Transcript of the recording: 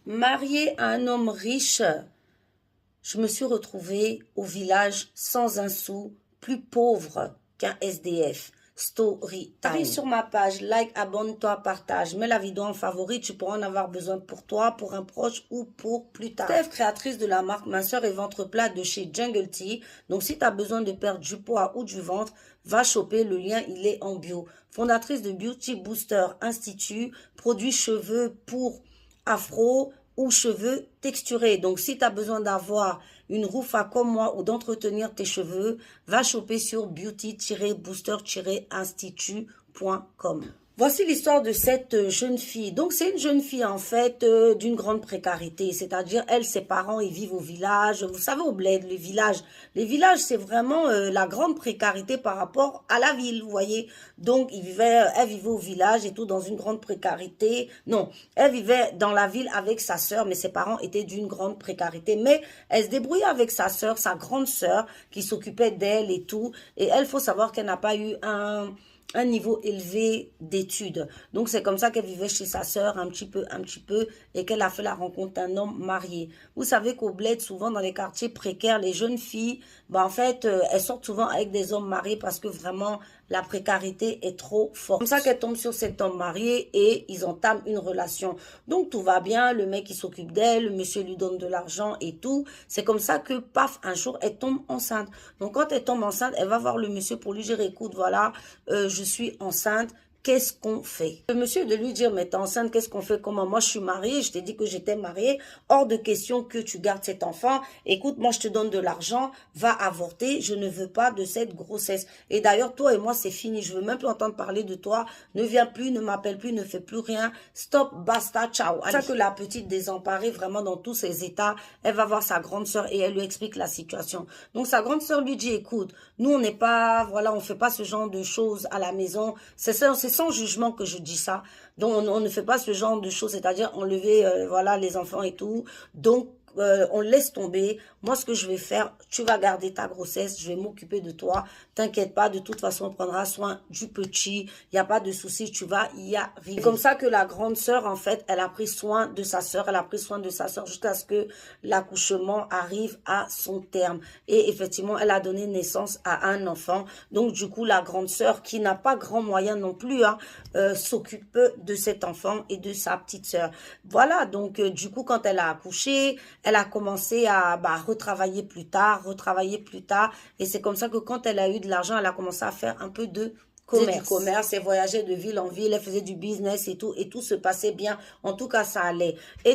Mariée à un homme riche, je me suis retrouvée au village sans un sou, plus pauvre qu'un SDF. Story time. Arrive sur ma page, like, abonne-toi, partage, mets la vidéo en favori, tu pourras en avoir besoin pour toi, pour un proche ou pour plus tard. Steph, créatrice de la marque Minceur et Ventre Plat de chez Jungle Tea. Donc si tu as besoin de perdre du poids ou du ventre, va choper, le lien il est en bio. Fondatrice de Beauty Booster Institute, produit cheveux pour afro ou cheveux texturés. Donc, si tu as besoin d'avoir une roufa comme moi ou d'entretenir tes cheveux, va choper sur beauty-booster-institute.com. Voici l'histoire de cette jeune fille. Donc, c'est une jeune fille, en fait, d'une grande précarité. C'est-à-dire, elle, ses parents, ils vivent au village. Vous savez, au bled, les villages, c'est vraiment la grande précarité par rapport à la ville, vous voyez. Donc, elle vivait au village et tout, dans une grande précarité. Non, elle vivait dans la ville avec sa sœur, mais ses parents étaient d'une grande précarité. Mais elle se débrouillait avec sa sœur, sa grande sœur, qui s'occupait d'elle et tout. Et elle, faut savoir qu'elle n'a pas eu un niveau élevé d'études. Donc, c'est comme ça qu'elle vivait chez sa sœur un petit peu, et qu'elle a fait la rencontre d'un homme marié. Vous savez qu'au bled, souvent dans les quartiers précaires, les jeunes filles, en fait, elles sortent souvent avec des hommes mariés parce que vraiment, la précarité est trop forte. C'est comme ça qu'elle tombe sur cet homme marié et ils entament une relation. Donc, tout va bien, le mec, il s'occupe d'elle, le monsieur lui donne de l'argent et tout. C'est comme ça que, paf, un jour, elle tombe enceinte. Donc, quand elle tombe enceinte, elle va voir le monsieur pour lui dire, écoute, voilà, je suis enceinte. Qu'est-ce qu'on fait? Le monsieur de lui dire, mais t'es enceinte, qu'est-ce qu'on fait? Comment? Moi, je suis mariée, je t'ai dit que j'étais mariée. Hors de question que tu gardes cet enfant. Écoute, moi, je te donne de l'argent, va avorter. Je ne veux pas de cette grossesse. Et d'ailleurs, toi et moi, c'est fini. Je veux même plus entendre parler de toi. Ne viens plus, ne m'appelle plus, ne fais plus rien. Stop, basta, ciao. C'est ça que la petite désemparée, vraiment dans tous ses états, elle va voir sa grande sœur et elle lui explique la situation. Donc, sa grande sœur lui dit, écoute, nous, on n'est pas, voilà, on fait pas ce genre de choses à la maison. C'est sans jugement que je dis ça. Donc, on ne fait pas ce genre de choses, c'est-à-dire enlever, voilà, les enfants et tout. Donc, on laisse tomber. Moi, ce que je vais faire, tu vas garder ta grossesse, je vais m'occuper de toi. T'inquiète pas, de toute façon, on prendra soin du petit. Il n'y a pas de souci, tu vas y arriver. C'est comme ça que la grande sœur, en fait, elle a pris soin de sa sœur. Elle a pris soin de sa sœur jusqu'à ce que l'accouchement arrive à son terme. Et effectivement, elle a donné naissance à un enfant. Donc, du coup, la grande sœur, qui n'a pas grand moyen non plus, s'occupe de cet enfant et de sa petite sœur. Voilà, donc, du coup, quand elle a accouché, elle a commencé à retravailler plus tard. Et c'est comme ça que quand elle a eu de l'argent, elle a commencé à faire un peu de commerce. Elle voyageait de ville en ville, elle faisait du business et tout se passait bien. En tout cas, ça allait. Et